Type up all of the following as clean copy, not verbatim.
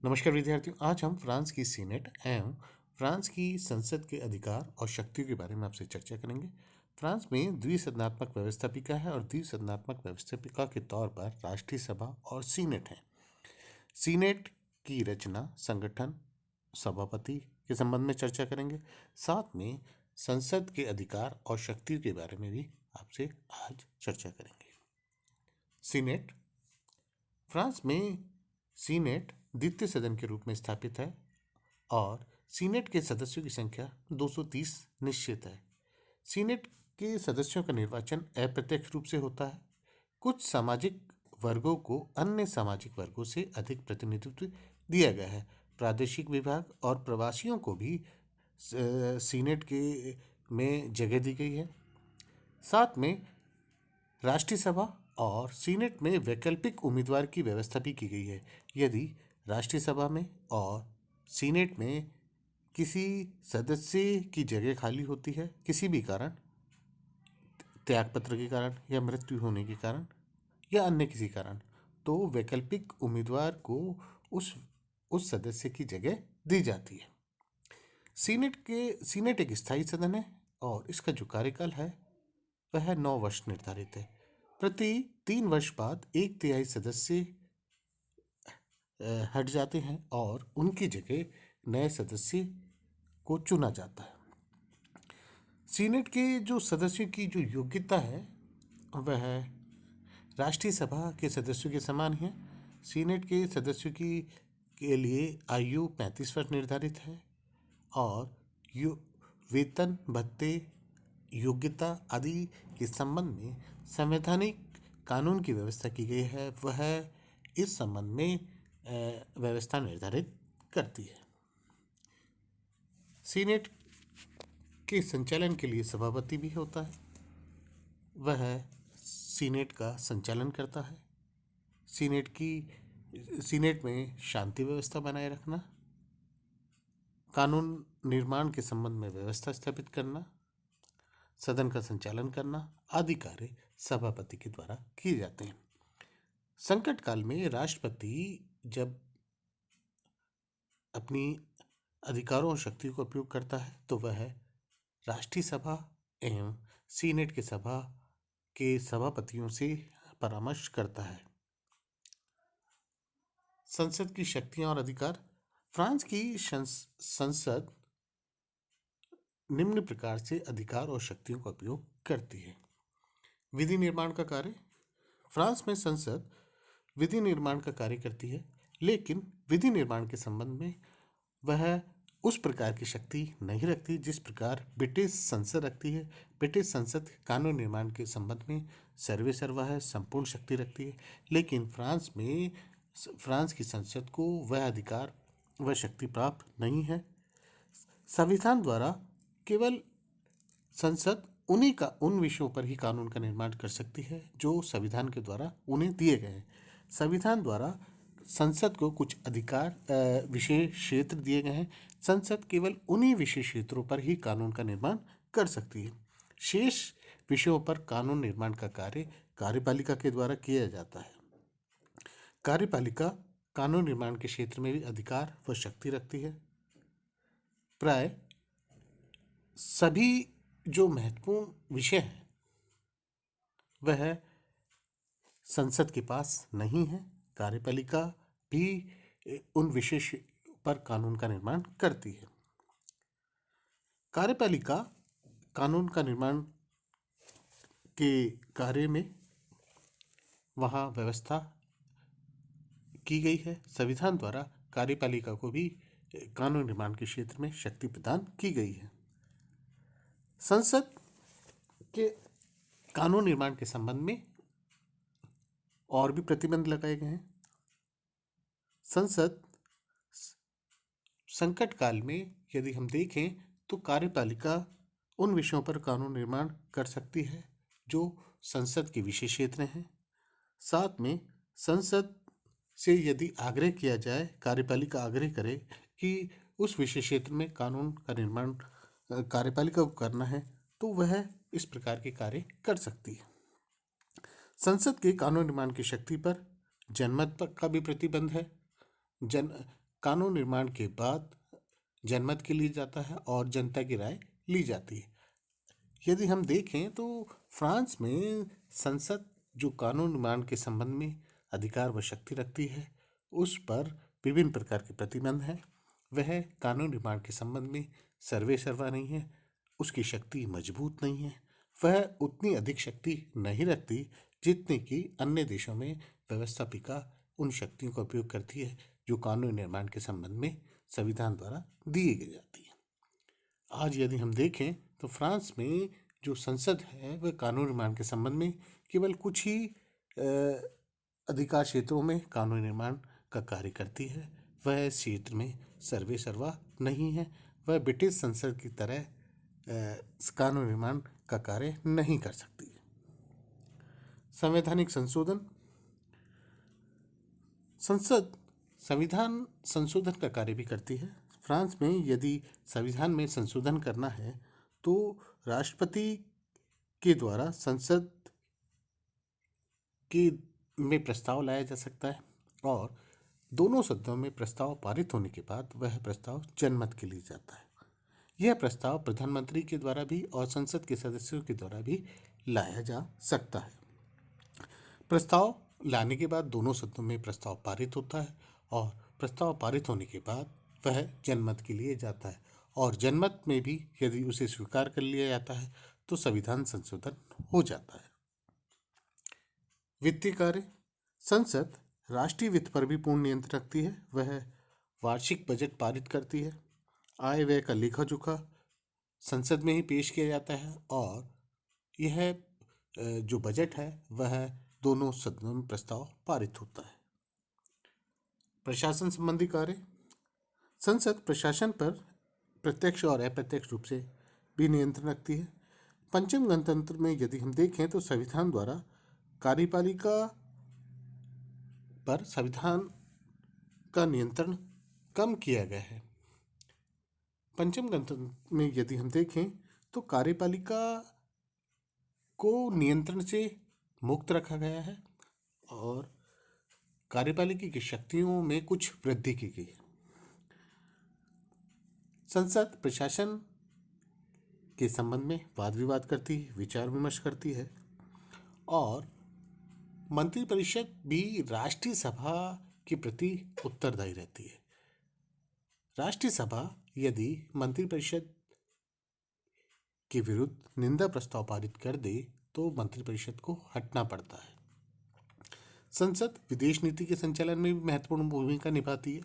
नमस्कार विद्यार्थियों, आज हम फ्रांस की सीनेट एवं फ्रांस की संसद के अधिकार और शक्तियों के बारे में आपसे चर्चा करेंगे। फ्रांस में द्विसदनात्मक व्यवस्थापिका है और द्विसदनात्मक व्यवस्थापिका के तौर पर राष्ट्रीय सभा और सीनेट है। सीनेट की रचना, संगठन, सभापति के संबंध में चर्चा करेंगे। साथ में संसद के अधिकार और शक्तियों के बारे में भी आपसे आज चर्चा करेंगे। सीनेट फ्रांस में सीनेट द्वितीय सदन के रूप में स्थापित है और सीनेट के सदस्यों की संख्या 230 निश्चित है। सीनेट के सदस्यों का निर्वाचन अप्रत्यक्ष रूप से होता है। कुछ सामाजिक वर्गों को अन्य सामाजिक वर्गों से अधिक प्रतिनिधित्व दिया गया है। प्रादेशिक विभाग और प्रवासियों को भी सीनेट के में जगह दी गई है। साथ में राष्ट्रीय सभा और सीनेट में वैकल्पिक उम्मीदवार की व्यवस्था भी की गई है। यदि राष्ट्रीय सभा में और सीनेट में किसी सदस्य की जगह खाली होती है, किसी भी कारण, त्यागपत्र के कारण या मृत्यु होने के कारण या अन्य किसी कारण, तो वैकल्पिक उम्मीदवार को उस सदस्य की जगह दी जाती है। सीनेट एक स्थायी सदन है और इसका जो कार्यकाल है वह 9 वर्ष निर्धारित है। प्रति 3 वर्ष बाद 1/3 सदस्य हट जाते हैं और उनकी जगह नए सदस्य को चुना जाता है। सीनेट के जो सदस्यों की जो योग्यता है वह राष्ट्रीय सभा के सदस्यों के समान है। सीनेट के सदस्यों की के लिए आयु 35 वर्ष निर्धारित है और वेतन, भत्ते, योग्यता आदि के संबंध में संवैधानिक कानून की व्यवस्था की गई है। वह इस संबंध में व्यवस्था निर्धारित करती है। सीनेट के संचालन के लिए सभापति भी होता है। वह सीनेट का संचालन करता है। सीनेट में शांति व्यवस्था बनाए रखना, कानून निर्माण के संबंध में व्यवस्था स्थापित करना, सदन का संचालन करना आदि कार्य सभापति के द्वारा किए जाते हैं। संकट काल में राष्ट्रपति जब अपनी अधिकारों और शक्तियों का उपयोग करता है तो वह राष्ट्रीय सभा एवं सीनेट के सभा के सभापतियों से परामर्श करता है। संसद की शक्तियां और अधिकार। फ्रांस की संसद निम्न प्रकार से अधिकार और शक्तियों का उपयोग करती है। विधि निर्माण का कार्य। फ्रांस में संसद विधि निर्माण का कार्य करती है, लेकिन विधि निर्माण के संबंध में वह उस प्रकार की शक्ति नहीं रखती जिस प्रकार ब्रिटिश संसद रखती है। ब्रिटिश संसद कानून निर्माण के संबंध में सर्वेसर्वा है, संपूर्ण शक्ति रखती है, लेकिन फ्रांस की संसद को वह अधिकार, वह शक्ति प्राप्त नहीं है। संविधान द्वारा केवल संसद उन विषयों पर ही कानून का निर्माण कर सकती है जो संविधान के द्वारा उन्हें दिए गए हैं। संविधान द्वारा संसद को कुछ अधिकार, विशेष क्षेत्र दिए गए हैं। संसद केवल उन्हीं विशेष क्षेत्रों पर ही कानून का निर्माण कर सकती है। शेष विषयों पर कानून निर्माण का कार्य कार्यपालिका के द्वारा किया जाता है। कार्यपालिका कानून निर्माण के क्षेत्र में भी अधिकार व शक्ति रखती है। प्राय सभी जो महत्वपूर्ण विषय हैं वह संसद के पास नहीं है। कार्यपालिका भी उन विशेष पर कानून का निर्माण करती है। कार्यपालिका कानून का निर्माण के कार्य में वहाँ व्यवस्था की गई है। संविधान द्वारा कार्यपालिका को भी कानून निर्माण के क्षेत्र में शक्ति प्रदान की गई है। संसद के कानून निर्माण के संबंध में और भी प्रतिबंध लगाए गए हैं। संसद संकट काल में यदि हम देखें तो कार्यपालिका उन विषयों पर कानून निर्माण कर सकती है जो संसद के विशेष क्षेत्र हैं। साथ में संसद से यदि आग्रह किया जाए, कार्यपालिका आग्रह करे कि उस विशेष क्षेत्र में कानून का निर्माण कार्यपालिका को करना है, तो वह इस प्रकार के कार्य कर सकती है। संसद के कानून निर्माण की शक्ति पर जनमत का भी प्रतिबंध है। कानून निर्माण के बाद जनमत के लिए जाता है और जनता की राय ली जाती है। यदि हम देखें तो फ्रांस में संसद जो कानून निर्माण के संबंध में अधिकार व शक्ति रखती है, उस पर विभिन्न प्रकार के प्रतिबंध हैं। वह कानून निर्माण के संबंध में सर्वे सर्वा नहीं है, उसकी शक्ति मजबूत नहीं है, वह उतनी अधिक शक्ति नहीं रखती जितनी कि अन्य देशों में व्यवस्थापिका उन शक्तियों का उपयोग करती है जो कानून निर्माण के संबंध में संविधान द्वारा दी जाती है। आज यदि हम देखें तो फ्रांस में जो संसद है वह कानून निर्माण के संबंध में केवल कुछ ही अधिकार क्षेत्रों में कानून निर्माण का कार्य करती है। वह इस क्षेत्र में सर्वे सर्वा नहीं है, वह ब्रिटिश संसद की तरह कानून निर्माण का कार्य नहीं कर सकती। संवैधानिक संशोधन। संसद संविधान संशोधन का कार्य भी करती है। फ्रांस में यदि संविधान में संशोधन करना है तो राष्ट्रपति के द्वारा संसद के में प्रस्ताव लाया जा सकता है और दोनों सदनों में प्रस्ताव पारित होने के बाद वह प्रस्ताव जनमत के लिए जाता है। यह प्रस्ताव प्रधानमंत्री के द्वारा भी और संसद के सदस्यों के द्वारा भी लाया जा सकता है। प्रस्ताव लाने के बाद दोनों सदनों में प्रस्ताव पारित होता है और प्रस्ताव पारित होने के बाद वह जनमत के लिए जाता है और जनमत में भी यदि उसे स्वीकार कर लिया जाता है तो संविधान संशोधन हो जाता है। वित्तीय कार्य। संसद राष्ट्रीय वित्त पर भी पूर्ण नियंत्रण रखती है। वह वार्षिक बजट पारित करती है, आय व्यय का लेखा जोखा संसद में ही पेश किया जाता है और यह जो बजट है वह दोनों सदनों में प्रस्ताव पारित होता है। प्रशासन संबंधी कार्य। संसद प्रशासन पर प्रत्यक्ष और अप्रत्यक्ष रूप से भी नियंत्रण रखती है। पंचम गणतंत्र में यदि हम देखें तो संविधान द्वारा कार्यपालिका पर संविधान का नियंत्रण कम किया गया है। पंचम गणतंत्र में यदि हम देखें तो कार्यपालिका को नियंत्रण से मुक्त रखा गया है और कार्यपालिका की शक्तियों में कुछ वृद्धि की गई है। संसद प्रशासन के संबंध में वाद विवाद करती है, विचार विमर्श करती है और मंत्रिपरिषद भी राष्ट्रीय सभा के प्रति उत्तरदायी रहती है। राष्ट्रीय सभा यदि मंत्रिपरिषद के विरुद्ध निंदा प्रस्ताव पारित कर दे तो मंत्रिपरिषद को हटना पड़ता है। संसद विदेश नीति के संचालन में भी महत्वपूर्ण भूमिका निभाती है।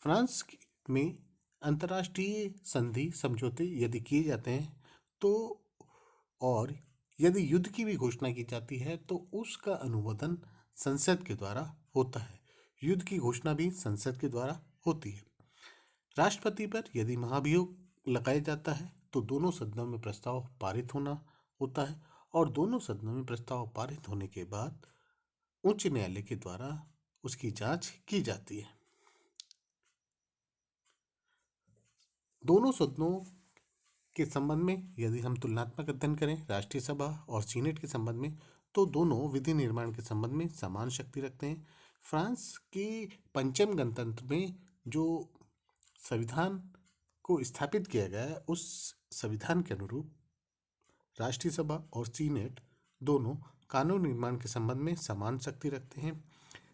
फ्रांस में अंतर्राष्ट्रीय संधि समझौते यदि किए जाते हैं तो और यदि युद्ध की भी घोषणा की जाती है तो उसका अनुमोदन संसद के द्वारा होता है। युद्ध की घोषणा भी संसद के द्वारा होती है। राष्ट्रपति पर यदि महाभियोग लगाया जाता है तो दोनों सदनों में प्रस्ताव पारित होना होता है और दोनों सदनों में प्रस्ताव पारित होने के बाद उच्च न्यायालय के द्वारा उसकी जांच की जाती है। दोनों सदनों के संबंध में यदि हम तुलनात्मक अध्ययन करें राष्ट्रीय सभा और सीनेट के संबंध में तो दोनों विधि निर्माण के संबंध में समान शक्ति रखते हैं। फ्रांस के पंचम गणतंत्र में जो संविधान को स्थापित किया गया है उस संविधान के अनुरूप राष्ट्रीय सभा और सीनेट दोनों कानून निर्माण के संबंध में समान शक्ति रखते हैं।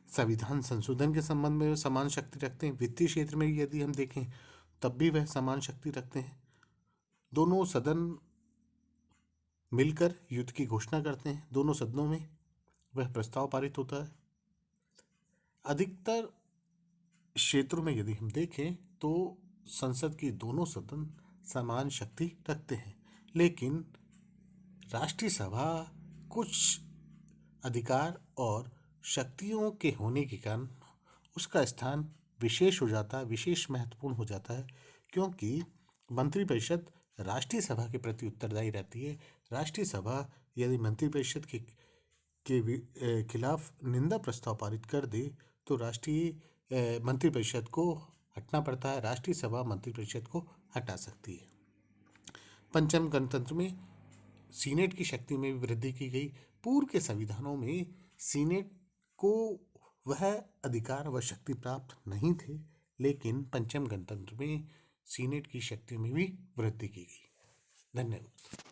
संविधान संशोधन के संबंध में समान शक्ति रखते हैं। वित्तीय क्षेत्र में यदि हम देखें तब भी वह समान शक्ति रखते हैं। दोनों सदन मिलकर युद्ध की घोषणा करते हैं। दोनों सदनों में वह प्रस्ताव पारित होता है। अधिकतर क्षेत्रों में यदि हम देखें तो संसद की दोनों सदन समान शक्ति रखते हैं, लेकिन राष्ट्रीय सभा कुछ अधिकार और शक्तियों के होने के कारण उसका स्थान विशेष हो जाता है, विशेष महत्वपूर्ण हो जाता है, क्योंकि मंत्रिपरिषद राष्ट्रीय सभा के प्रति उत्तरदायी रहती है। राष्ट्रीय सभा यदि मंत्रिपरिषद के खिलाफ निंदा प्रस्ताव पारित कर दे तो राष्ट्रीय मंत्रिपरिषद को हटना पड़ता है। राष्ट्रीय सभा मंत्रिपरिषद को हटा सकती है। पंचम गणतंत्र में सीनेट की शक्ति में वृद्धि की गई। पूर्व के संविधानों में सीनेट को वह अधिकार व शक्ति प्राप्त नहीं थे, लेकिन पंचम गणतंत्र में सीनेट की शक्ति में भी वृद्धि की गई। धन्यवाद।